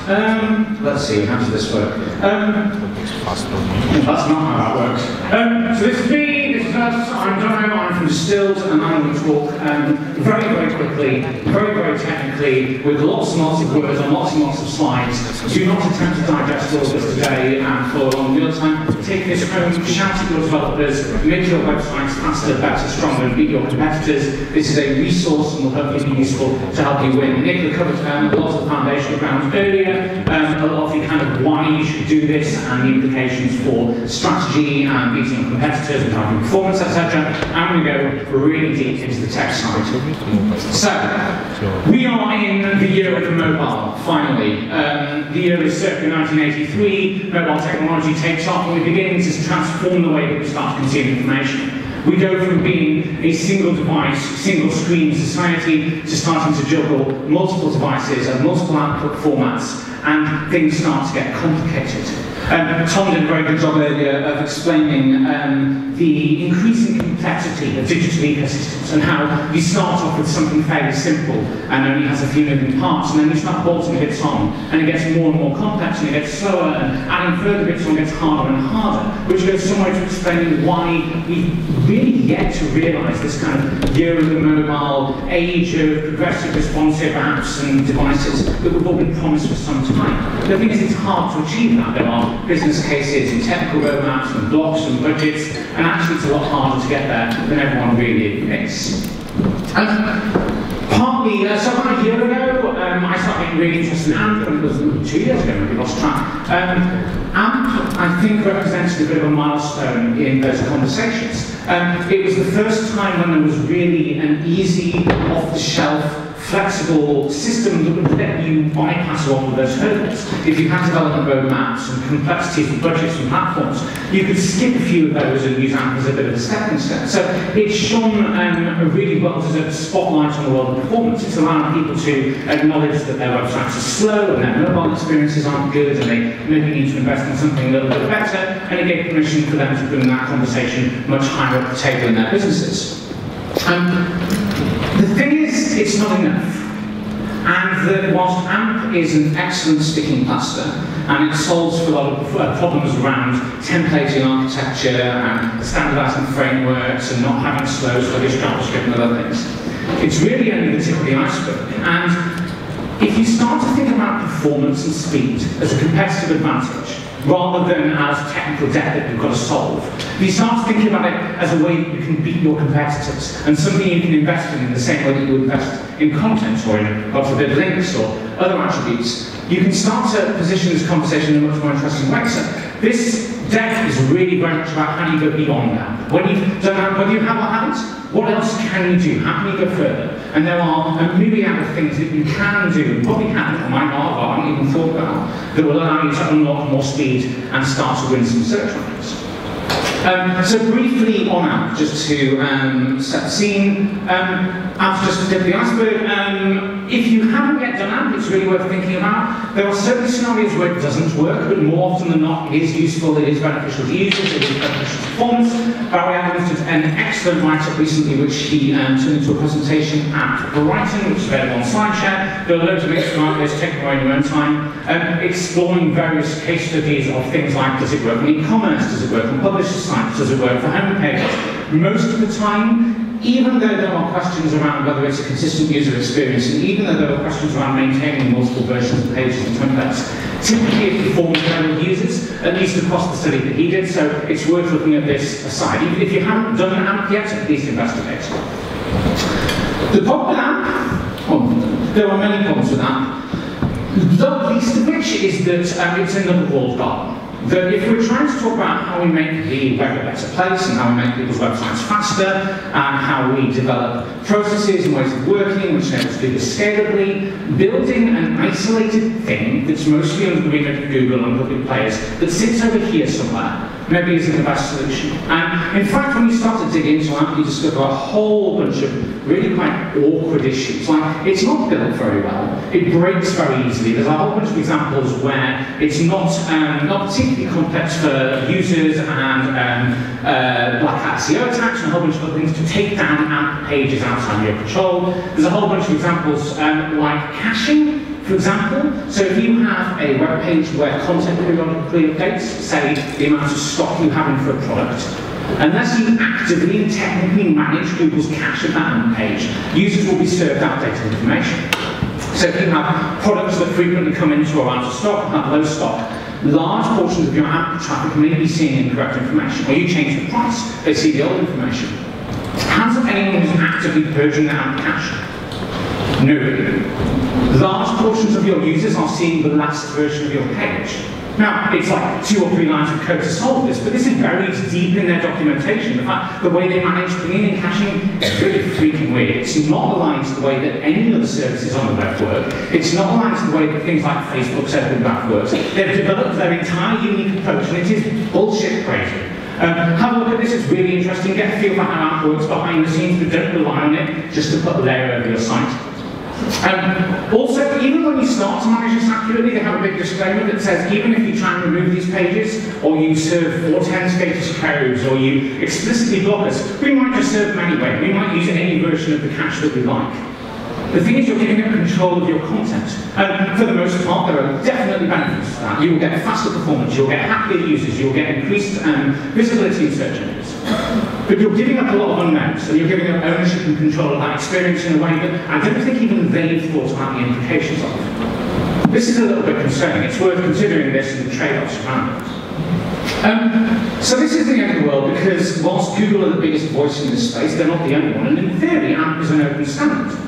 Let's see, how does this work? That's not how that works. So this is me, this is us, I'm Jono, I'm from Distilled, and I'm going to talk very, very quickly, very, very technically, with lots and lots of words on lots and lots of slides. Do not attempt to digest all of this today and follow along real time. Take this home, shout at your developers, make your websites faster, better, stronger, and beat your competitors. This is a resource and will hopefully be useful to help you win. Nicola covered a lot of the foundational ground earlier, a lot of the kind of why you should do this and the implications for strategy and beating your competitors and driving performance, etc. I'm going to go really deep into the tech side. So, we are in the year of the mobile, finally. The year is circa 1983, mobile technology takes off and we begin to transform the way that we start to consume information. We go from being a single device, single screen society to starting to juggle multiple devices and multiple output formats, and things start to get complicated. Tom did a very good job earlier of explaining the increasing complexity of digital ecosystems and how you start off with something fairly simple and only has a few moving parts, and then you start bolting bits on and it gets more and more complex and it gets slower, and adding further bits on gets harder and harder, which goes somewhere to explaining why we really yet to realise this kind of year of the mobile, age of progressive responsive apps and devices that we've all been promised for some time. The thing is, it's hard to achieve that. There are business cases and technical roadmaps and blocks and budgets, and actually it's a lot harder to get there than everyone really admits. Partly, so about a year ago, I started getting really interested in AMP, and it was 2 years ago, maybe lost track. AMP, I think, represented a bit of a milestone in those conversations. It was the first time when there was really an easy, off-the-shelf, flexible system that would let you bypass a lot of those hurdles. If you had development roadmaps and complexities of budgets and platforms, you could skip a few of those and use AMP as a bit of a stepping stone. So it shone a really well-deserved spotlight on the world of performance. It's allowing people to acknowledge that their websites are slow and their mobile experiences aren't good and they maybe need to invest in something a little bit better, and it gave permission for them to bring that conversation much higher up the table in their businesses. The thing is, it's not enough. And that whilst AMP is an excellent sticking plaster, and it solves for a lot of problems around templating architecture and standardizing frameworks and not having slow, sluggish JavaScript and other things, it's really only the tip of the iceberg. And if you start to think about performance and speed as a competitive advantage, rather than as technical debt that you've got to solve, you start thinking about it as a way that you can beat your competitors, and something you can invest in the same way that you invest in content or in, God forbid, links or other attributes. You can start to position this conversation in a much more interesting way. So this deck is really very much about how do you go beyond that. When you've done that, whether you have or haven't, what else can you do? How can you go further? And there are a myriad of things that you can do, and probably haven't, or might not, or haven't even thought about, that will allow you to unlock more speed and start to win some search rankings. So briefly on AMP, just to set the scene, AMP's just the tip of the iceberg. If you haven't yet done AMP, it's really worth thinking about. There are certain scenarios where it doesn't work, but more often than not, it is useful, it is beneficial to users, it is beneficial to performance. Barry Adams did an excellent write-up recently, which he turned into a presentation at Brighton, which is available on SlideShare. There are loads of links from this, take them away in your own time, exploring various case studies of things like, does it work on e-commerce, does it work on publishers' sites, does it work for home pages? Most of the time, even though there are questions around whether it's a consistent user experience, and even though there are questions around maintaining multiple versions of pages and templates, typically it performs well with users, at least across the study that he did, so it's worth looking at this aside. Even if you haven't done an AMP yet, at least investigate. The problem with AMP, well, there are many problems with AMP, the least of which is that it's another walled garden. That if we're trying to talk about how we make the web a better place and how we make people's websites faster and how we develop processes and ways of working which enables us to do this scalably, building an isolated thing that's mostly under the remit of Google and public players that sits over here somewhere maybe isn't the best solution. And in fact, when you start to dig into AMP, you discover a whole bunch of really quite awkward issues. Like, it's not built very well, it breaks very easily. There's a whole bunch of examples where it's not particularly complex for users and black hat SEO attacks and a whole bunch of other things to take down AMP pages outside your control. There's a whole bunch of examples like caching. For example, so if you have a web page where content periodically updates, say the amount of stock you have in for a product, unless you actively and technically manage Google's cache of that page, users will be served outdated information. So if you have products that frequently come into or out of stock, have low stock, large portions of your app traffic may be seeing incorrect information, or you change the price, they see the old information. Hands up anyone who's actively purging their app cache? Nobody. Large portions of your users are seeing the last version of your page. Now, it's like 2 or 3 lines of code to solve this, but this is buried deep in their documentation. In fact, the way they manage pinging and caching is really freaking weird. It's not aligned to the way that any other services on the web work. It's not aligned to the way that things like Facebook's open graph works. They've developed their entire unique approach, and it is bullshit crazy. Have a look at this, it's really interesting. Get a feel for how app works behind the scenes, but don't rely on it just to put a layer over your site. Also, even when you start to manage this accurately, they have a big disclaimer that says even if you try and remove these pages, or you serve 410 status codes, or you explicitly block us, we might just serve them anyway. We might use any version of the cache that we like. The thing is, you're giving up control of your content. For the most part, there are definitely benefits to that. You will get faster performance, you'll get happier users, you'll get increased visibility in search engines. But you're giving up a lot of unknowns, and you're giving up ownership and control of that experience in a way that I don't think even they've thought about the implications of. This is a little bit concerning. It's worth considering this and the trade-offs around it. So this is the end of the world because whilst Google are the biggest voice in this space, they're not the only one, and in theory, AMP is an open standard.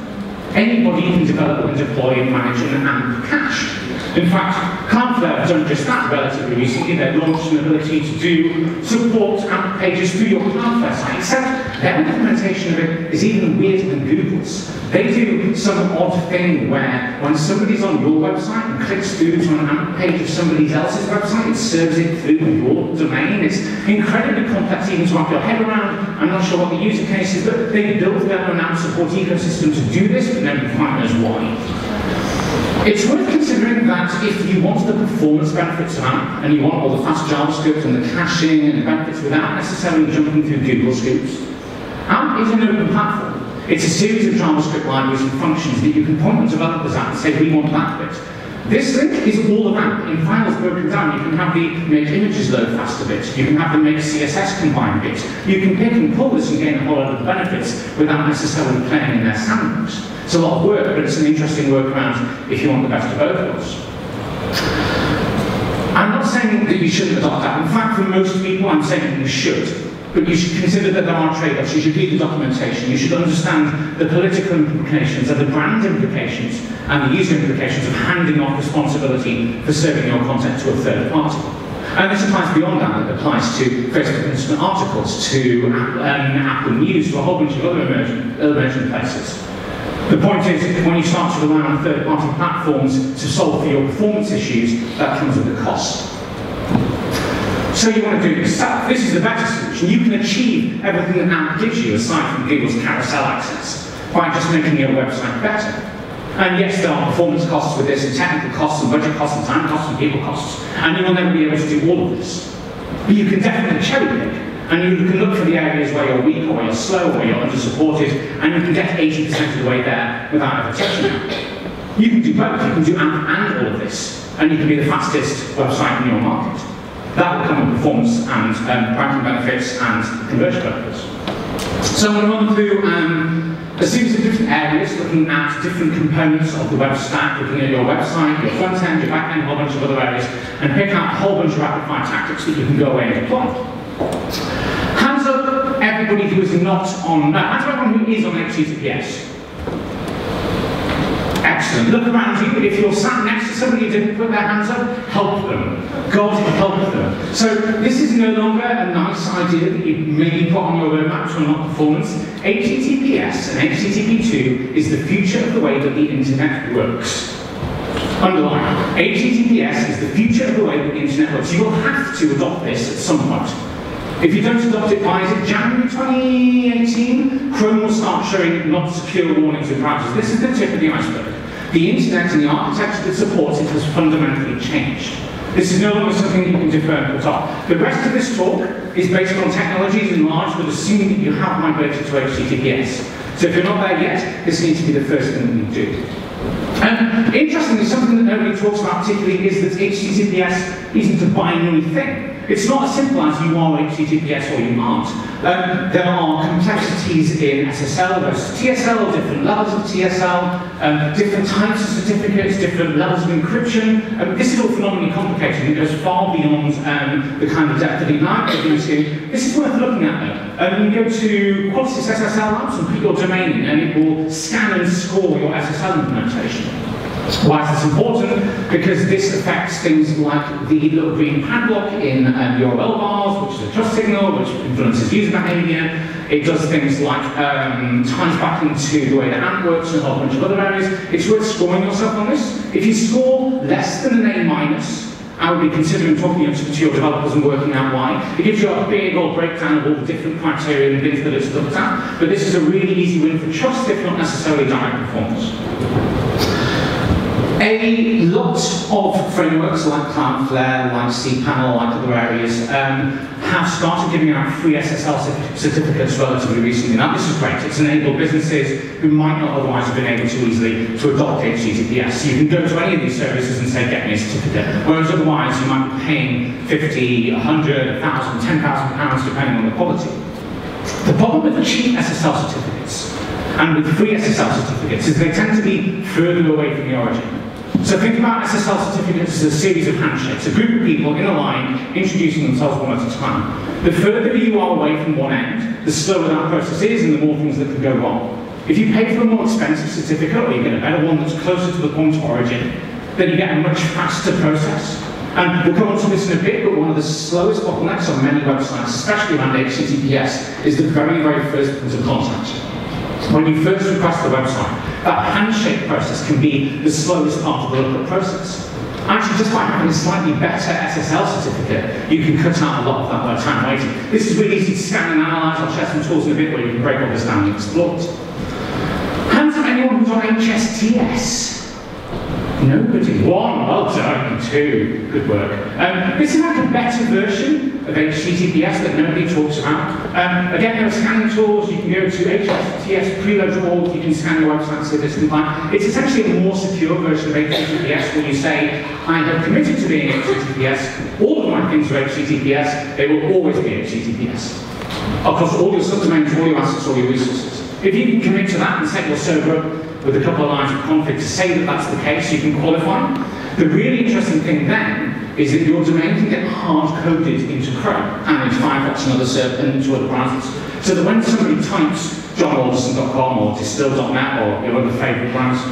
Anybody can develop and deploy and manage an AMP cache. In fact, Cloudflare have done just that relatively recently. They've launched an ability to do support AMP pages through your Cloudflare site, except their implementation of it is even weirder than Google's. They do some odd thing where when somebody's on your website and clicks through to an AMP page of somebody else's website, it serves it through your domain. It's incredibly complex even to wrap your head around. I'm not sure what the user case is, but they built their own AMP support ecosystem to do this, but nobody quite knows why. It's worth considering that if you want the performance benefits of AMP, and you want all the fast JavaScript and the caching and the benefits without necessarily jumping through Google scoops, AMP is an open platform. It's a series of JavaScript libraries and functions that you can point to developers at and say, we want that bit. This link is all of AMP. In files broken down, you can have the make images load faster bit. You can have the make CSS combine bit. You can pick and pull this and gain a whole lot of the benefits without necessarily playing in their sandbox. It's a lot of work, but it's an interesting workaround if you want the best of both worlds. I'm not saying that you shouldn't adopt that. In fact, for most people, I'm saying that you should. But you should consider that there are trade-offs. You should read the documentation. You should understand the political implications and the brand implications and the user implications of handing off responsibility for serving your content to a third party. And this applies beyond that. It applies to Facebook Instant Articles, to Apple News, to a whole bunch of other emerging places. The point is, when you start to rely on third-party platforms to solve for your performance issues, that comes with a cost. So you want to do it yourself. This is the better solution. You can achieve everything that AMP gives you, aside from Google's carousel access, by just making your website better. And yes, there are performance costs with this, and technical costs, and budget costs, and time costs, and people costs, and you will never be able to do all of this. But you can definitely cherry pick, and you can look for the areas where you're weak, or where you're slow, or where you're under-supported, and you can get 80% of the way there without ever touching AMP. You can do both. You can do AMP and all of this, and you can be the fastest website in your market. That will come with performance and ranking benefits and conversion benefits. So I'm going to run through a series of different areas, looking at different components of the web stack, looking at your website, your front end, your back end, a whole bunch of other areas, and pick out a whole bunch of rapid-fire tactics that you can go away and deploy. Hands up, everybody who is not on, hands up everyone who is on HTTPS. Excellent. Look around you. If you're sat next to somebody who didn't put their hands up, help them. God help them. So this is no longer a nice idea that you maybe put on your roadmap to unlock performance. HTTPS and HTTP2 is the future of the way that the internet works. Underline. HTTPS is the future of the way that the internet works. You will have to adopt this at some point. If you don't adopt it by, is it January 2018? Chrome will start showing not secure warnings in browsers. This is the tip of the iceberg. The internet and the architecture that supports it has fundamentally changed. This is no longer something that you can defer and put off. The rest of this talk is based on technologies in large that assume that you have migrated to HTTPS. So if you're not there yet, this needs to be the first thing that you do. Interestingly, something that nobody talks about particularly is that HTTPS isn't a binary thing. It's not as simple as you are HTTPS or you aren't. There are complexities in SSL versus TSL, different levels of TSL, different types of certificates, different levels of encryption. This is all phenomenally complicated and it goes far beyond the kind of depth that you'd like to go into. This is worth looking at though. You go to Qualys SSL Labs and put your domain in and it will scan and score your SSL implementation. Why is this important? Because this affects things like the little green padlock in URL bars, which is a trust signal, which influences user behavior. It does things like ties back into the way the AMP works and a whole bunch of other areas. It's worth scoring yourself on this. If you score less than an A-, I would be considering talking to your developers and working out why. It gives you a big old breakdown of all the different criteria and things that it's looked at. But this is a really easy win for trust, if not necessarily direct performance. A lot of frameworks like Cloudflare, like cPanel, like other areas, have started giving out free SSL certificates relatively recently. Now this is great. It's enabled businesses who might not otherwise have been able to easily to adopt HTTPS. So you can go to any of these services and say, get me a certificate. Whereas otherwise you might be paying 50, 100, 1,000, 10,000 pounds depending on the quality. The problem with cheap SSL certificates and with free SSL certificates is they tend to be further away from the origin. So think about SSL certificates as a series of handshakes, a group of people in a line introducing themselves one at a time. The further you are away from one end, the slower that process is and the more things that can go wrong. If you pay for a more expensive certificate or you get a better one that's closer to the point of origin, then you get a much faster process. And we'll come on to this in a bit, but one of the slowest bottlenecks on many websites, especially around HTTPS, is the very, very first point of contact. When you first request the website, that handshake process can be the slowest part of the lookup process. Actually, just by having a slightly better SSL certificate, you can cut out a lot of that time waiting. This is really easy to scan and analyze. I'll share some tools in a bit where you can break all this down and explore it. Hands up anyone who's on HSTS? Nobody. One, well done. Two, good work. This is like a better version of HTTPS that nobody talks about. Again, there are scanning tools. You can go to HTTPS preload, you can scan your website and see if it's compliant. It's essentially a more secure version of HTTPS where you say, I have committed to being HTTPS. All of my things are HTTPS. They will always be HTTPS. Across all your subdomains, all your assets, all your resources. If you can commit to that and set your server up with a couple of lines of config to say that that's the case, you can qualify. The really interesting thing then is that your domain can get hard-coded into Chrome and into Firefox and into other browsers. So that when somebody types jonoalderson.com or distill.net or your other favourite browser,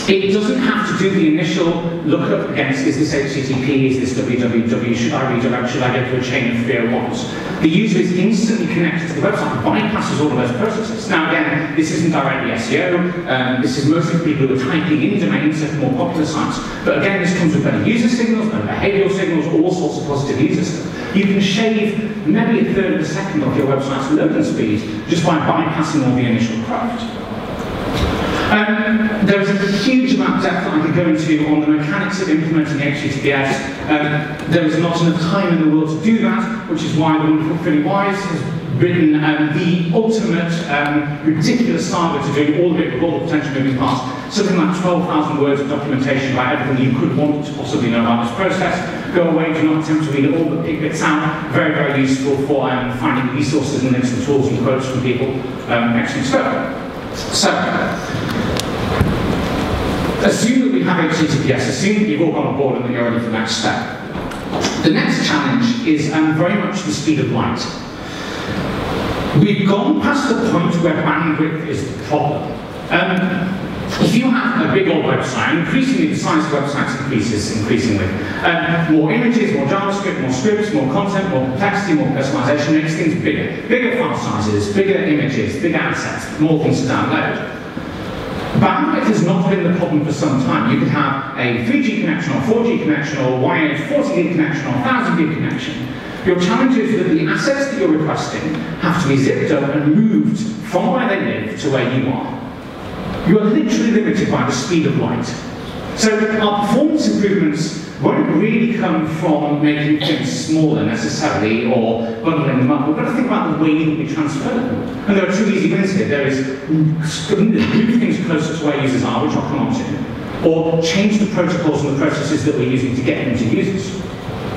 it doesn't have to do the initial lookup against, is this HTTP, is this www, should I redirect, should I go to a chain of 301s? The user is instantly connected to the website, bypasses all of those processes. Now again, this isn't directly SEO, this is mostly for people who are typing in domains of more popular sites. But again, this comes with better user signals, better behavioural signals, all sorts of positive user stuff. You can shave maybe a third of a second off your website's loading speed just by bypassing all the initial craft. There is a huge amount of depth that I could go into on the mechanics of implementing HTTPS. There is not enough time in the world to do that, which is why the wonderful Philly Wise has written the ultimate ridiculous saga to doing all of it with all the potential moving parts. Something like 12,000 words of documentation about everything you could want to possibly know about this process. Go away, do not attempt to read it all, but pick bits out. Very, very useful for finding resources and links and tools and quotes from people. Excellent stuff. So, assume that we have HTTPS, assume that you've all gone on board and that you're ready for the next step. The next challenge is very much the speed of light. We've gone past the point where bandwidth is the problem. If you have a big old website, increasingly the size of websites increases increasingly. More images, more JavaScript, more scripts, more content, more complexity, more personalization makes things bigger. Bigger file sizes, bigger images, bigger assets, more things to download. Bandwidth has not been the problem for some time. You could have a 3G connection or 4G connection or wired 40 gig connection or 1000 gig connection. Your challenge is that the assets that you're requesting have to be zipped up and moved from where they live to where you are. You are literally limited by the speed of light. So our performance improvements won't really come from making things smaller necessarily or bundling them up. We've got to think about the way that we transfer them. And there are two easy wins here. There is move things closer to where users are, which I'll come on to, or change the protocols and the processes that we're using to get them to users.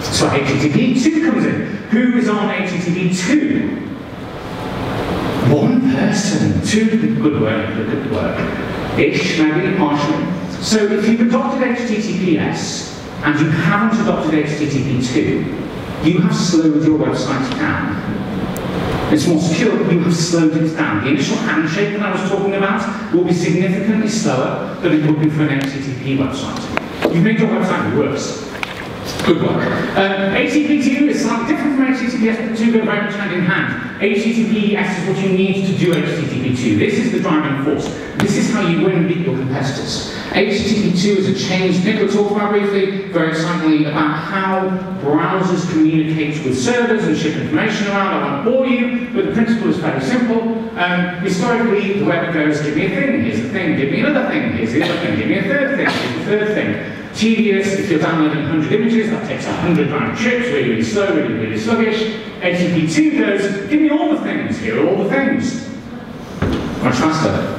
So HTTP 2 comes in. Who is on HTTP 2? One person. Good work. Ish, maybe, partially. So if you've adopted HTTPS and you haven't adopted HTTP 2, you have slowed your website down. It's more secure, but you have slowed it down. The initial handshake that I was talking about will be significantly slower than it would be for an HTTP website. You've made your website worse. Good work. HTTP2 is slightly different from HTTPS, but the two go very much hand in hand. HTTPS is what you need to do HTTP2. This is the driving force. This is how you win and beat your competitors. HTTP2 is a change Nicola talked about briefly, very excitingly, about how browsers communicate with servers and ship information around. I won't bore you, but the principle is fairly simple. Historically, the web goes, give me a thing, here's a thing, give me another thing, here's the other thing, give me a third thing, here's the third thing. Tedious, if you're downloading 100 images, that takes 100 round trips, really, really slow, really, really sluggish. HTTP2 goes, give me all the things, here are all the things. Much faster.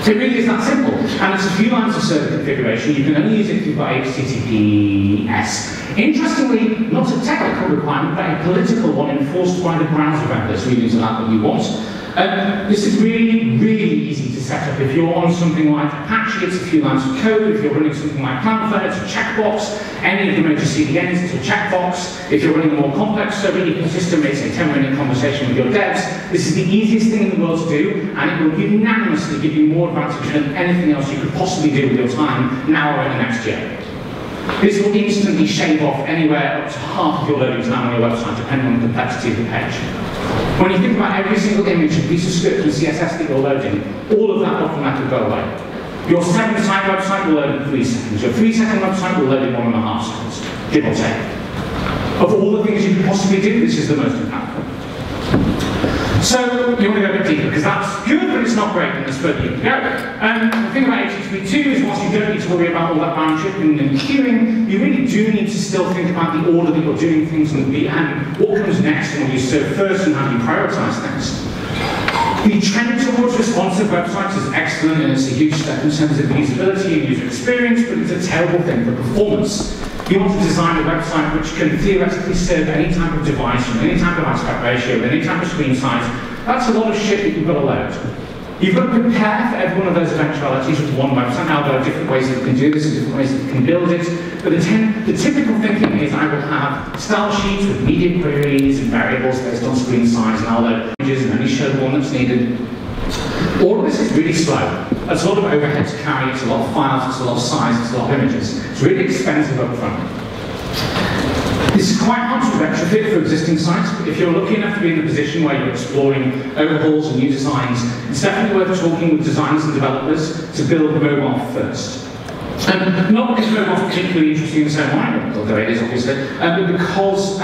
So it really is that simple. And it's a few lines of server configuration. You can only use it if you've got HTTPS. Interestingly, not a technical requirement, but a political one enforced by the browser vendors who use that what you want. This is really, really easy to set up. If you're on something like Apache, it's a few lines of code. If you're running something like Cloudflare, it's a checkbox. Any of the major CDNs, it's a checkbox. If you're running a more complex server ecosystem, it's a 10-minute conversation with your devs. This is the easiest thing in the world to do, and it will unanimously give you more advantage than anything else you could possibly do with your time now or in the next year. This will instantly shave off anywhere up to half of your loading time on your website, depending on the complexity of the page. When you think about every single image, a piece of script, and CSS that you're loading, all of that bottleneck will go away. Your 7-second website will load in 3 seconds. Your 3-second website will load in 1.5 seconds, give or take. Of all the things you could possibly do, this is the most impactful. So, you want to go a bit deeper, because that's good, but it's not great, and there's further you can go. The thing about HTTP2 is, whilst you don't need to worry about all that round tripping and queuing, you really do need to still think about the order that you're doing things and what comes next and what you serve first and how you prioritize things. The trend towards responsive websites is excellent, and it's a huge step in terms of usability and user experience, but it's a terrible thing for performance. You want to design a website which can theoretically serve any type of device, from any type of aspect ratio, with any type of screen size. That's a lot of shit that you've got to load. You've got to prepare for every one of those eventualities with one website. Now, there are different ways that you can do this and different ways that you can build it. But the typical thinking is I will have style sheets with media queries and variables based on screen size, and I'll load images and only show the one that's needed. All of this is really slow. It's a lot of overhead to carry, it's a lot of files, it's a lot of size, it's a lot of images. It's really expensive up front. This is quite hard to retrofit for existing sites, but if you're lucky enough to be in a position where you're exploring overhauls and new designs, it's definitely worth talking with designers and developers to build mobile first. Not because mobile is particularly interesting in its own way, although it is obviously, but because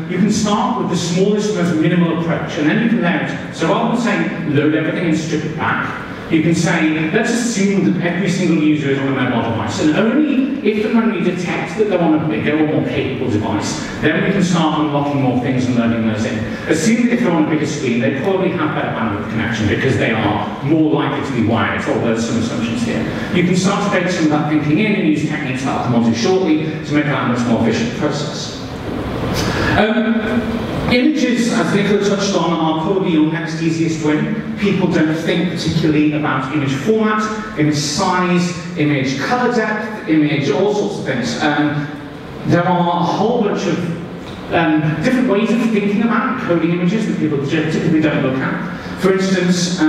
you can start with the smallest, most minimal approach, and then you can layer it. So rather than saying load everything and strip it back, you can say, let's assume that every single user is on a mobile device, and only if and when we detect that they're on a bigger or more capable device, then we can start unlocking more things and loading those in. Assume that if they're on a bigger screen, they probably have better bandwidth connection because they are more likely to be wired, although there's some assumptions here. You can start to bake some of that thinking in and use techniques that I'll come on to shortly to make that a much more efficient process. Images, as Nicola touched on, are probably your next easiest win. People don't think particularly about image format, image size, image color depth, image, all sorts of things. There are a whole bunch of different ways of thinking about encoding images that people typically don't look at. For instance,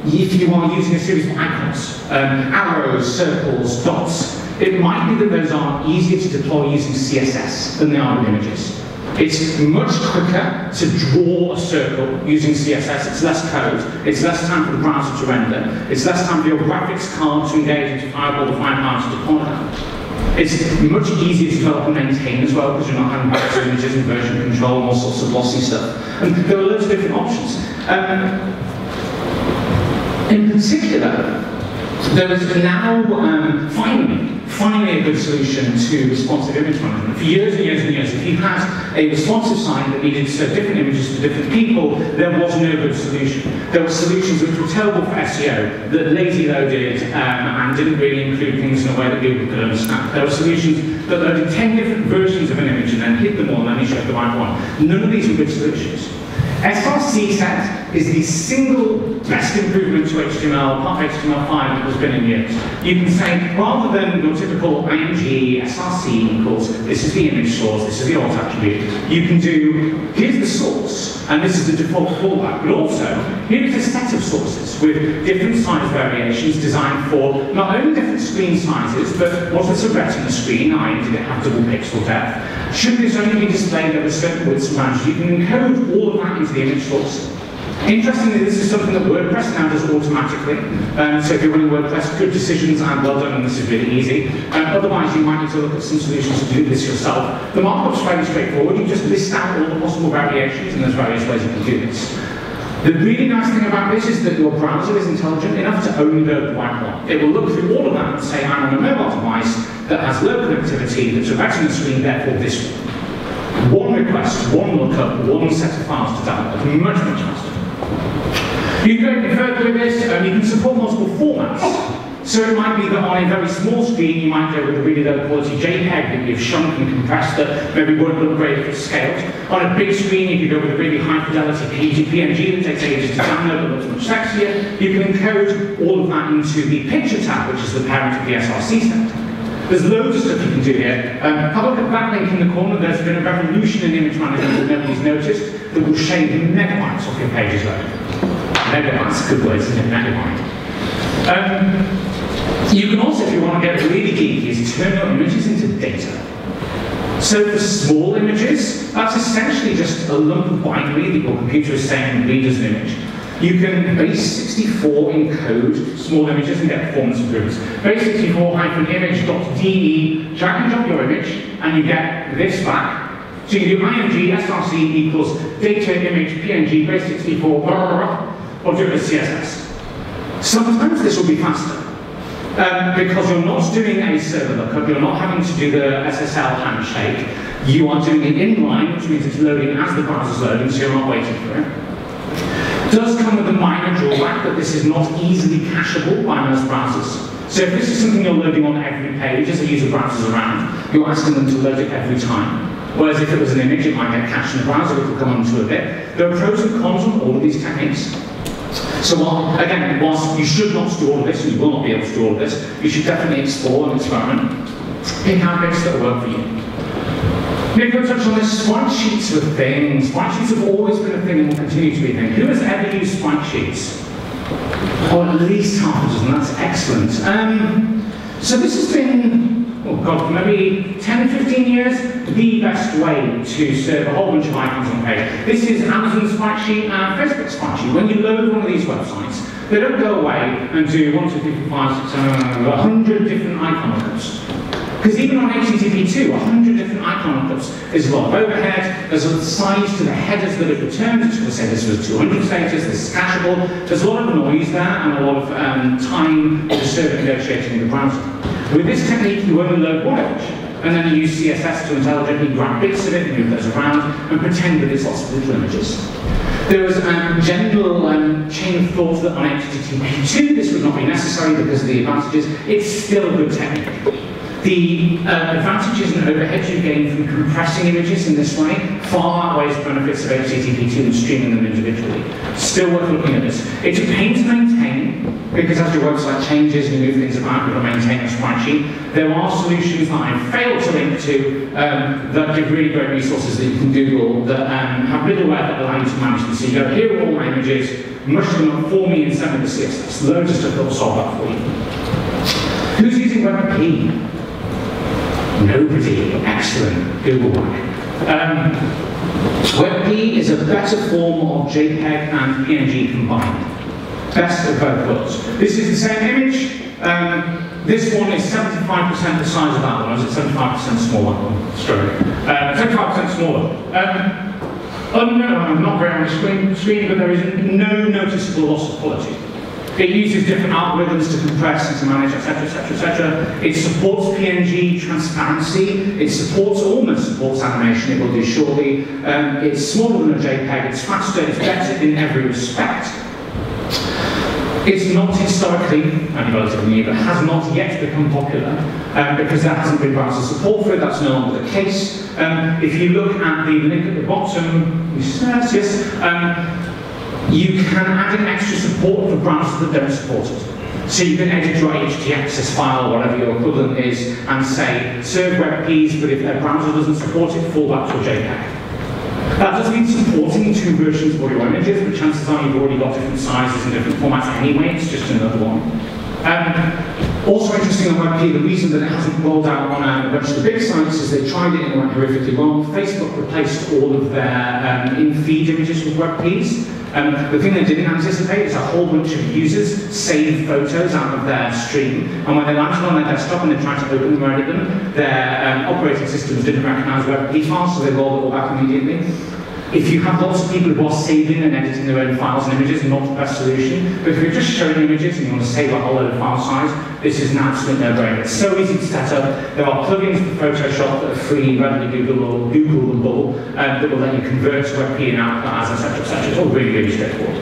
if you are using a series of icons, arrows, circles, dots, it might be that those are easier to deploy using CSS than they are with images. It's much quicker to draw a circle using CSS. It's less code. It's less time for the browser to render. It's less time for your graphics card to engage into fireball the firepower to deploy that. It's much easier to develop and maintain as well because you're not having back images and version control and all sorts of glossy stuff. And there are loads of different options. In particular, There is now, finally a good solution to responsive image management. For years and years and years, if you had a responsive site that needed to serve different images to different people, there was no good solution. There were solutions which were terrible for SEO, that lazy loaded and didn't really include things in a way that people could understand. There were solutions that loaded 10 different versions of an image and then hid them all and then you showed the right one. None of these were good solutions. SRC set is the single best improvement to HTML, part of HTML5 that has been in years. You can say, rather than your typical IMG, SRC equals, this is the image source, this is the alt attribute, you can do, here's the source, and this is the default fallback, but also, here's a set of sources with different size variations designed for not only different screen sizes, but was this a retina screen, i.e. did it have double pixel depth? Should this only be displayed over certain widths and ranges? You can encode all of that into the image source. Interestingly, this is something that WordPress now does automatically. So if you're running WordPress, good decisions and well done, and this is really easy. Otherwise, you might need to look at some solutions to do this yourself. The markup's fairly straightforward. You just list out all the possible variations, and there's various ways you can do this. The really nice thing about this is that your browser is intelligent enough to only load the right one. It will look through all of that and say, I'm on a mobile device that has low connectivity, that's a retina screen, therefore this one. One request, one lookup, one set of files to download. Much, much faster. You can go any further with this, you can support multiple formats. So it might be that on a very small screen, you might go with a really low quality JPEG that you've shrunk and compressed that maybe won't look great if it's scaled. On a big screen, you could go with a really high fidelity PNG that takes ages to download but looks much sexier. You can encode all of that into the picture tab, which is the parent of the SRC set. There's loads of stuff you can do here. Have a look at that link in the corner. There's been a revolution in image management that nobody's noticed that will shave megabytes off your pages load. Megabytes, good word, isn't it? Megabyte. You can also, if you want to get really geeky, is turn your images into data. So for small images, that's essentially just a lump of binary that your computer is saying read as an image. You can base64 encode small images and get performance improvements. Base64-image.de, drag and drop your image, and you get this back. So you do IMG SRC equals data image PNG base64 blah, blah, blah, or do it as CSS. Sometimes this will be faster. Because you're not doing a server lookup, you're not having to do the SSL handshake, you are doing it inline, which means it's loading as the browser's loading, so you're not waiting for it. It does come with a minor drawback that this is not easily cacheable by most browsers. So if this is something you're loading on every page as a user browsers around, you're asking them to load it every time. Whereas if it was an image, it might get cached in the browser, which we'll come on to a bit. There are pros and cons on all of these techniques. So again, whilst you should not do all of this, and you will not be able to do all of this, you should definitely explore and experiment. Pick out bits that work for you. Nick will touch on this. Sprite sheets are a thing. Sprite sheets have always been a thing and will continue to be a thing. Who has ever used sprite sheets? Oh, at least half a dozen. That's excellent. So this has been, oh God, maybe 10, 15 years, the best way to serve a whole bunch of icons on a page. This is Amazon's sprite sheet and Facebook's sprite sheet. When you load one of these websites, they don't go away and do 1, 2, 3, 4, 5, 6, 7, 100 different icon lookups. Because even on HTTP2, 100 different icon lookups, there's a lot of overhead, there's a size to the headers that it returns, it's going to say this was 200 status, this is cacheable, there's a lot of noise there and a lot of time the server negotiating in the browser. With this technique, you only load one image, and then you use CSS to intelligently grab bits of it, move those around, and pretend that it's lots of little images. There was a general chain of thought that on HTTP2 this would not be necessary because of the advantages. It's still a good technique. The advantages and overheads you gain from compressing images in this way far outweighs the benefits of HTTP2 and streaming them individually. Still worth looking at this. It's a pain to maintain, because as your website changes and you move things about, you've got to maintain a sprite sheet. There are solutions that I've failed to link to that give really great resources that you can Google that have middleware that allow you to manage them. So you go, here are all my images, mush them up for me and send me the CSS. Loads of stuff that will solve that for you. Who's using WebP? Nobody. Excellent. Google one. WebP is a better form of JPEG and PNG combined. Best of both worlds. This is the same image. This one is 75% the size of that one, or is it 75% smaller? Struggling. 75% smaller. I'm not very on the screen, but there is no noticeable loss of quality. It uses different algorithms to compress and to manage, etc., etc., etc. It supports PNG transparency. It almost supports animation. It will do shortly. It's smaller than a JPEG. It's faster. It's better in every respect. It's not historically, only relatively new, but has not yet become popular because there hasn't been browser support for it. That's no longer the case. If you look at the link at the bottom, you can add in extra support for browsers that don't support it. So you can edit your htaccess file, whatever your equivalent is, and say, serve WebPs, but if their browser doesn't support it, fall back to a JPEG. That doesn't mean supporting two versions of your images, but chances are you've already got different sizes and different formats anyway, it's just another one. Also interesting on WebP, the reason that it hasn't rolled out on a bunch of the big sites is they tried it and it went horrifically wrong. Facebook replaced all of their in-feed images with WebPs. The thing they didn't anticipate is a whole bunch of users save photos out of their stream, and when they landed on their desktop and they tried to open them or edit them, their operating systems didn't recognize WebP files, so they rolled it all back immediately. If you have lots of people who are saving and editing their own files and images, not the best solution. But if you're just showing images and you want to save a whole load of file size, this is an absolute no-brainer. It's so easy to set up. There are plugins for Photoshop that are free, readily Googleable, that will let you convert to WebP and output, etc., etc. It's all really, really straightforward.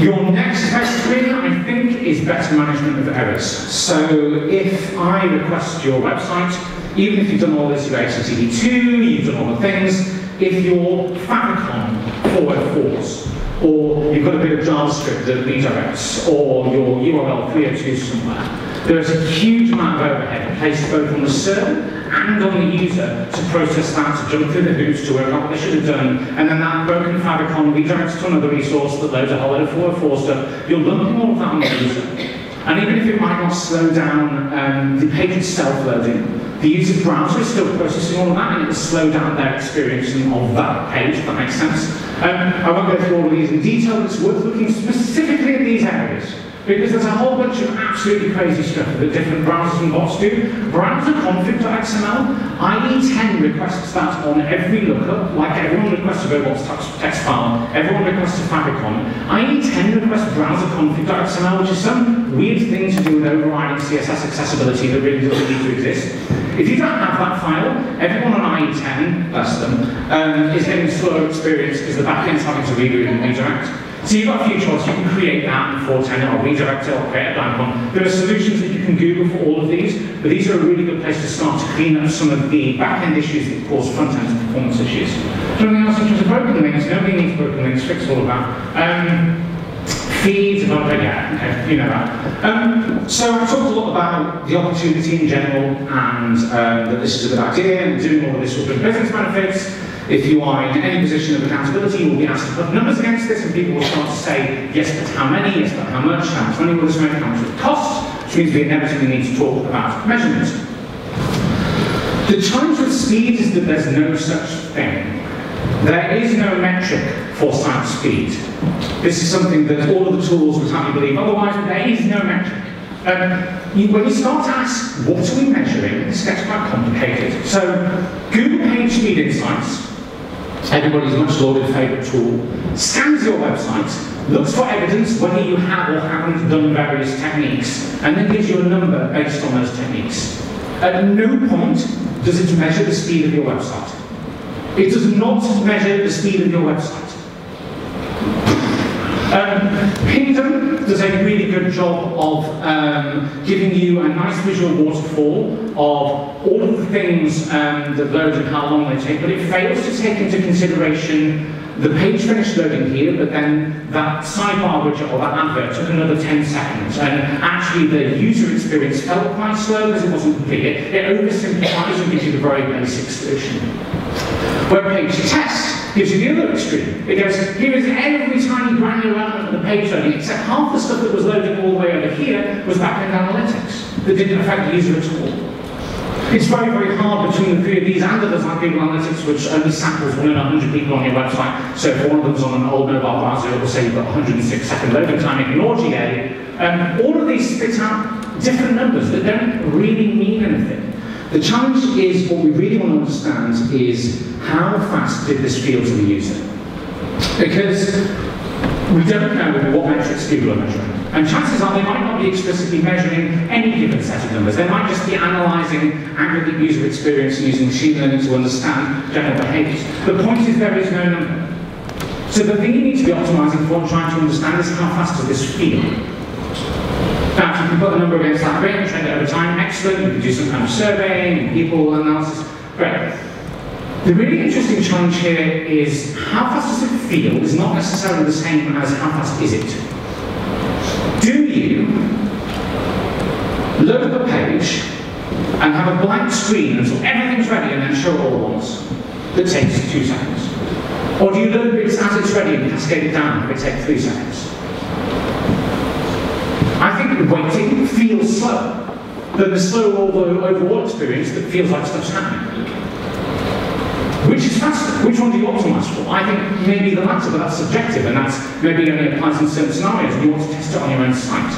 Your next best thing, I think, is better management of errors. So if I request your website, even if you've done all this, you've HTTP2, you've done all the things, if your favicon 404s, or you've got a bit of JavaScript that redirects, or your URL 302 somewhere, there is a huge amount of overhead placed both on the server and on the user to process that, to jump through the hoops to work out what they should have done, and then that broken favicon redirects to another resource that loads a whole load of 404 stuff. You're lumping all of that on the user. And even if it might not slow down the page itself loading, the user browser is still processing all of that, and it will slow down their experience of that page, if that makes sense. I won't go through all of these in detail, but it's worth looking specifically at these areas, because there's a whole bunch of absolutely crazy stuff that different browsers and bots do. Browser config.xml, IE10 requests that on every lookup, like everyone requests a robots text file, everyone requests a favicon. IE10 requests browser config.xml, which is some weird thing to do with overriding CSS accessibility that really doesn't need to exist. If you don't have that file, everyone on IE10, bless them, is getting a slower experience because the backend's having to reroute and redirect. So you've got a few choices. You can create that in 410 or redirect it or create a blank one. There are solutions that you can Google for all of these, but these are a really good place to start to clean up some of the back-end issues that cause front-end performance issues. Something else in terms of broken links, nobody needs broken links, fix all of that. Feeds, yeah, okay, you know that. So I talked a lot about the opportunity in general and that this is a good idea and doing all of this will bring business benefits. If you are in any position of accountability, you will be asked to put numbers against this, and people will start to say, yes, but how many, yes, but how much money will this make, how much will it cost, which means we inevitably need to talk about measurement. The challenge with speed is that there's no such thing. There is no metric for site speed. This is something that all of the tools would have you believe, otherwise there is no metric. When you start to ask, what are we measuring, this gets quite complicated. So, Google PageSpeed Insights, everybody's much lauded favourite tool, scans your website, looks for evidence whether you have or haven't done various techniques, and then gives you a number based on those techniques. At no point does it measure the speed of your website. It does not measure the speed of your website. Pingdom does a really good job of giving you a nice visual waterfall of all of the things that load and how long they take, but it fails to take into consideration the page finished loading here, but then that sidebar widget or that advert took another 10 seconds, and actually the user experience felt quite slow because it wasn't complete. It oversimplifies and gives you the very basic solution. Web page test gives you the other extreme. It goes, here is every tiny granular element of the page loading, except half the stuff that was loading all the way over here was back-end analytics that didn't affect the user at all. It's very, very hard between the three of these and others like Google Analytics, which only samples 1 in 100 people on your website. So if one of them's on an old mobile browser, it will say you've got 106-second loading time, ignore GA. All of these spit out different numbers that don't really mean anything. The challenge is, what we really want to understand is, how fast did this feel to the user? Because we don't know what metrics Google are measuring. And chances are they might not be explicitly measuring any given set of numbers. They might just be analysing aggregate user experience and using machine learning to understand general behaviours. The point is there is no number. So the thing you need to be optimising for and trying to understand is how fast does this feel? Now, if you can put a number against that rate and trend it over time, excellent. You can do some kind of surveying and people analysis, great. The really interesting challenge here is how fast does it feel is not necessarily the same as how fast is it. Do you load up a page and have a blank screen until everything's ready and then show it all at once? That takes 2 seconds. Or do you load bits as it's ready and cascade it down if it takes 3 seconds? I think waiting feels slower than the slow overall experience that feels like stuff's happening. Which is faster? Which one do you optimise for? I think maybe the latter, but that's subjective, and that's maybe only applies in certain scenarios, and you want to test it on your own site.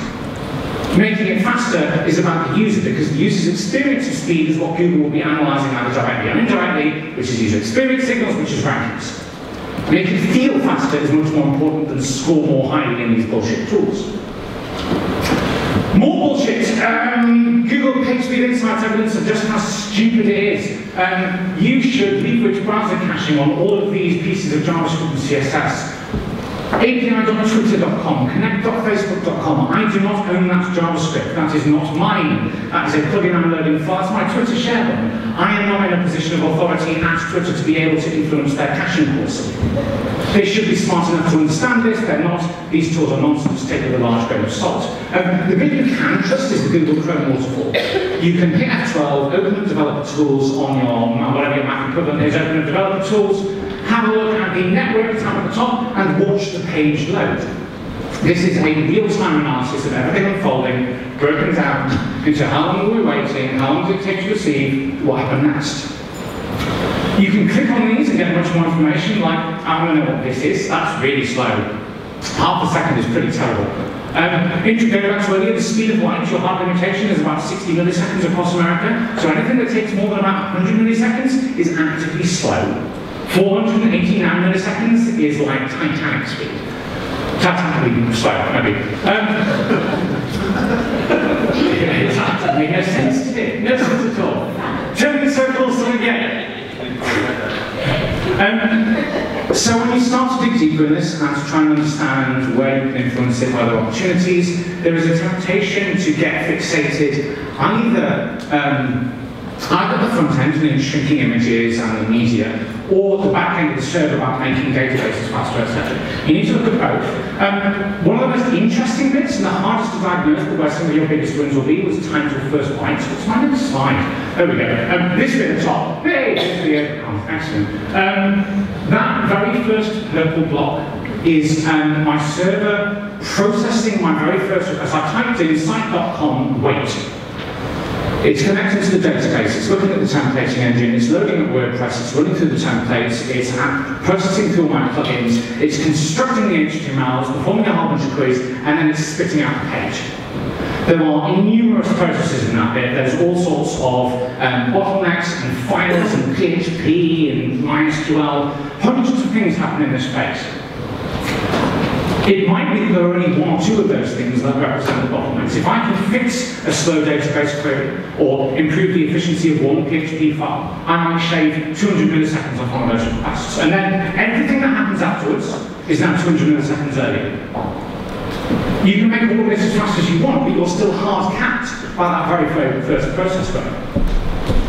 Making it faster is about the user, because the user's experience of speed is what Google will be analysing either directly or indirectly, which is user experience signals, which is rankings. Making it feel faster is much more important than score more highly in these bullshit tools. More bullshit. Google PageSpeed Insights evidence of just how stupid it is. You should leverage browser caching on all of these pieces of JavaScript and CSS. API.twitter.com, connect.facebook.com. I do not own that JavaScript. That is not mine. That is a plugin I'm loading for. That's my Twitter share button. I am not in a position of authority at Twitter to be able to influence their caching policy. They should be smart enough to understand this. They're not. These tools are nonsense. Take it with a large grain of salt. The bit you can trust is the Google Chrome waterfall. You can hit F12, open up developer tools on your, whatever your Mac equivalent is, open up developer tools, have a look at the network tab at the top, and watch the page load. This is a real-time analysis of everything unfolding, broken down into how long are we waiting, how long does it take to receive, what happened next. You can click on these and get much more information, like, I want to know what this is. That's really slow. Half a second is pretty terrible. Going back to earlier, the speed of light, your hard limitation is about 60 milliseconds across America, so anything that takes more than about 100 milliseconds is actively slow. 489 milliseconds is like Titanic speed. Titanically slow, maybe. That made no sense, did it? No sense at all. Turning circles till we get it. So when you start to dig deeper in this and to try and understand where you can influence it, where there are opportunities, there is a temptation to get fixated either the front end, meaning shrinking images and the media, or the back end of the server about making databases faster, etc. You need to look at both. One of the most interesting bits and the hardest to diagnose, but where some of your biggest wins will be, was time to first byte. What's my next slide? There we go. This bit at the top. Hey, this video. Oh, excellent. That very first purple block is my server processing my very first request. I typed in site.com wait. It's connected to the database, it's looking at the templating engine, it's loading at WordPress, it's running through the templates, it's processing through my plugins, it's constructing the HTML, it's performing a whole bunch of queries, and then it's spitting out the page. There are numerous processes in that bit. There's all sorts of bottlenecks and files and PHP and MySQL, hundreds of things happen in this phase. It might be that there are only one or two of those things that represent the bottlenecks. If I can fix a slow database query or improve the efficiency of one PHP file, I might shave 200 milliseconds off one of those requests. And then everything that happens afterwards is now 200 milliseconds earlier. You can make all of this as fast as you want, but you're still hard capped by that very first process going.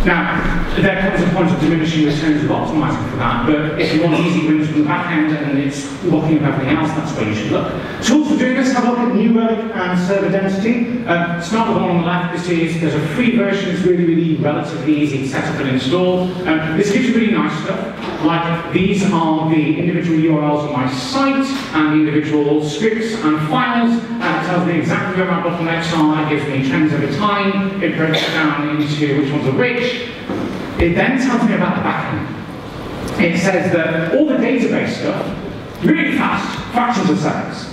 Now, there comes a point of diminishing returns of optimizing for that, but if you want easy wins from the back end and it's looking at everything else, that's where you should look. Tools for doing this, have a look at New Relic and server density. Start with the one on the left. There's a free version, it's really relatively easy to set up and install. This gives you really nice stuff, like these are the individual URLs of my site and the individual scripts and files. It tells me exactly where my bottlenecks are, it gives me trends over time, it breaks it down into which ones are which. It then tells me about the backend. It says that all the database stuff, really fast, fractions of seconds.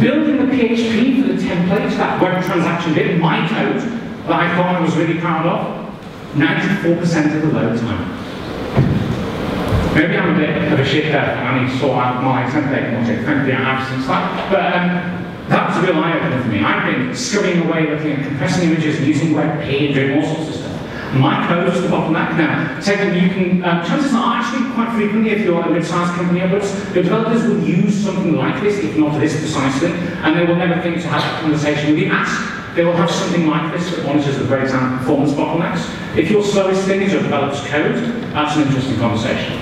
Building the PHP for the template, that web transaction bit, my code, that I thought I was really proud of, 94% of the load time. Maybe I'm a bit of a shit dev and I need to sort out my template logic, thankfully I have since that. But that was a real eye-opener for me. I've been scrubbing away looking at compressing images and using WebP and doing all sorts of stuff. My code is the bottleneck now. Chances are actually quite frequently, if you're a mid-sized company upwards, your developers will use something like this, if not this precisely, and they will never think to have a conversation with you. They will have something like this that monitors the breakdown performance bottlenecks. If your slowest thing is your developer's code, that's an interesting conversation.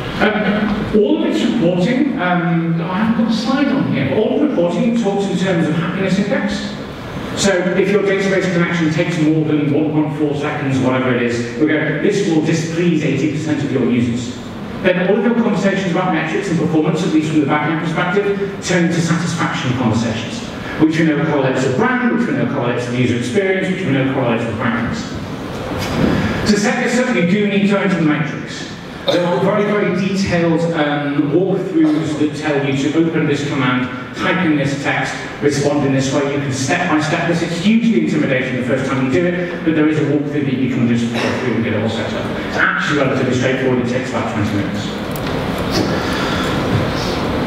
All of its reporting, I haven't got a slide on here, but all of the reporting talks in terms of happiness index. So if your database connection takes more than 1.4 seconds, whatever it is, we go, this will displease 80% of your users. Then all of your conversations about metrics and performance, at least from the backend perspective, turn into satisfaction conversations, which we know correlates with brand, which we know correlates with user experience, which we know correlates with rankings. To set this up, you do need to enter the matrix. There are very, very detailed walkthroughs that tell you to open this command, type in this text, respond in this way. You can step by step this. It's hugely intimidating the first time you do it, but there is a walkthrough that you can just go through and get it all set up. It's actually relatively straightforward. It takes about 20 minutes.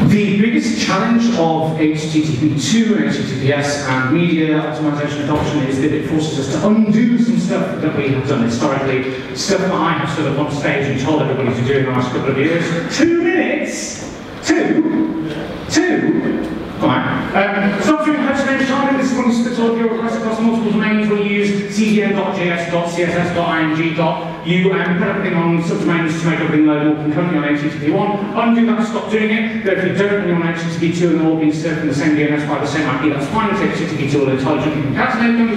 The biggest challenge of HTTP2 and HTTPS and media optimization adoption is that it forces us to undo some stuff that we have done historically, stuff that I have stood up on stage and told everybody to do in the last couple of years. 2 minutes? Two? Fine. Stop doing HTML sharding. This is when you split all of your requests across multiple domains. We'll use cdn.js.css.ing. You put everything on subdomains to make everything load more concurrently on HTTP1. Undo that, stop doing it. But if you don't run on HTTP2 and they're all being served from the same DNS by the same IP, that's fine. Take HTTP2 will intelligently concatenate them.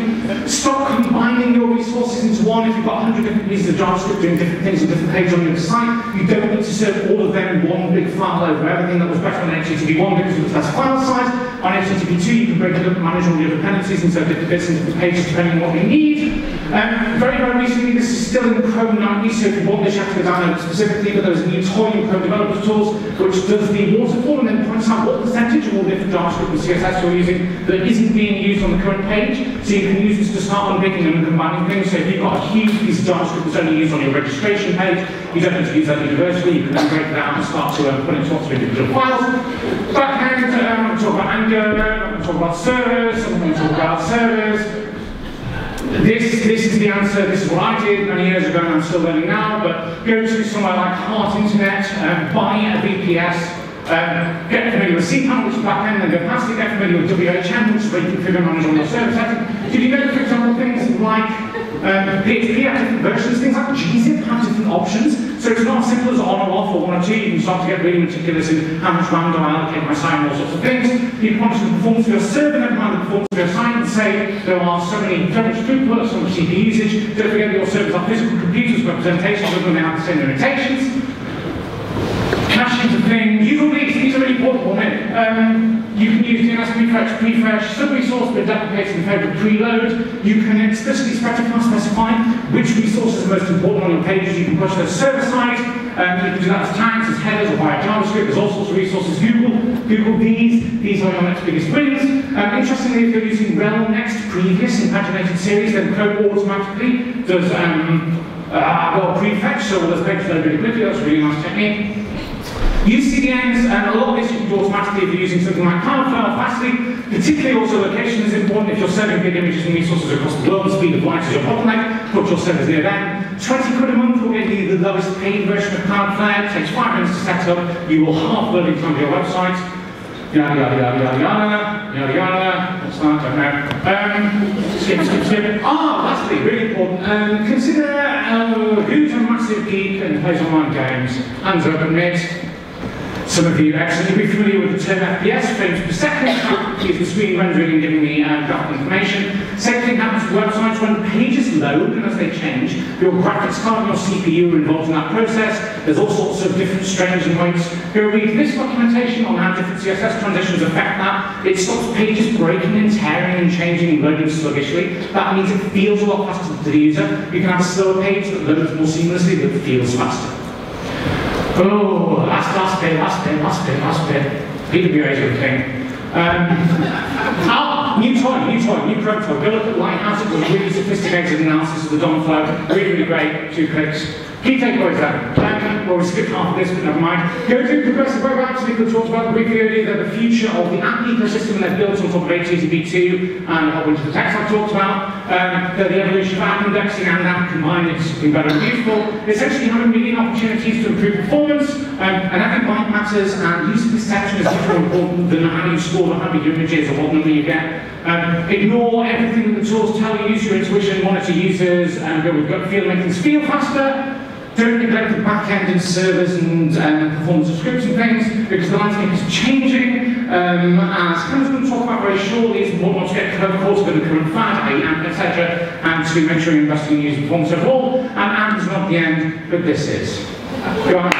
Stop combining your resources into one. If you've got 100 different pieces of JavaScript doing different things on different pages on your site, you don't need to serve all of them in one big file over everything that was better on HTTP1 because it was less file size. On HTTP2, you can break it up and manage all your dependencies and serve different bits and different pages depending on what you need. Very, very recently, this is still in Chrome nightly, so if you want this, you have to go download it specifically, but there's a new toy in Chrome Developers Tools which does the waterfall and then points out what percentage of all different JavaScript and CSS you're using that isn't being used on the current page. So you can use this to start unpicking them and combining things. So if you've got a huge piece of JavaScript that's only used on your registration page, you don't need to use that universally. You can then break that out and start to put it into lots of individual files. Backend, I'm going to talk about Angular, I'm going to talk about servers, I'm going to talk about servers. This is the answer. This is what I did many years ago, and I'm still learning now. But go to somewhere like Heart Internet, buy a VPS, get familiar with cPanel, which is backend, and go past it, get familiar with WHM, which is where you configure and manage all your server settings. Did you know, for example, things like PHP have different versions, things like gzip have different options. So it's not as simple as on or off or 1 or 2. You can start to get really meticulous in how much RAM do I allocate my site and all sorts of things. You can monitor the performance of your server, never mind the performance of your site, and say there are so much throughput, so much CPU usage. Don't forget that your servers are physical computers, representations of them, they have the same limitations. Caching the thing, use all these are really important for me. You can use DNS prefetch, sub-resource, but deprecates in favor of preload. You can explicitly specify which resources are most important on your pages. You can push those server-side. You can do that as tags, as headers, or via JavaScript. There's all sorts of resources. Google these are your next biggest wins. Interestingly, if you're using rel next previous in paginated series, then Chrome automatically does prefetch, so all those pages load really quickly. That's a really nice technique. Use CDNs, and a lot of this you can do automatically if you're using something like Cloudflare or Fastly. Particularly also location is important. If you're serving big images and resources across the globe, speed of light is your bottleneck, put your servers near them. 20 quid a month will get you the lowest paid version of Cloudflare. It takes 5 minutes to set up. You will half loading time of your website. Yada yada yada yada yada yada yada. What's that? I don't know. Skip. Lastly, really important. Consider who's a massive geek and plays online games. Hands up, admit. Some of you actually will be familiar with the term FPS, frames per second. That is the screen rendering and giving me graphical information. Same thing happens with websites when pages load and as they change. Your graphics card and your CPU are involved in that process. There's all sorts of different strains and weights. Go read this documentation on how different CSS transitions affect that. It stops pages breaking and tearing and changing and loading sluggishly. That means it feels a lot faster to the user. You can have a slower page that loads more seamlessly but feels faster. Oh, last bit. PWAs are a thing. New Chrome toy. Go look at Lighthouse. It was a really sophisticated analysis of the DOM flow. Really, really great. 2 clicks. Key takeaways then. well, we skipped half of this, but never mind. Go to progressive web apps. We could talk about briefly earlier that the future of the app ecosystem that built on top of HTTP2 and a whole bunch of the text I talked about. The evolution of app indexing and app combined is something better and useful. Essentially, having million opportunities to improve performance, and every byte matters, and user perception is much more important than how you score or how many images or what number you get. Ignore everything that the tools tell you, use your intuition, monitor users, and go with gut feel, make things feel faster. Don't neglect the backend and servers and performance of scripts and things, because the landscape is changing. As Cameron's going to talk about very shortly, is what wants to get caught up in the current fad, i.e. AMP, etc., and to make sure you're investing in user performance overall. And AMP is not the end, but this is. Go on.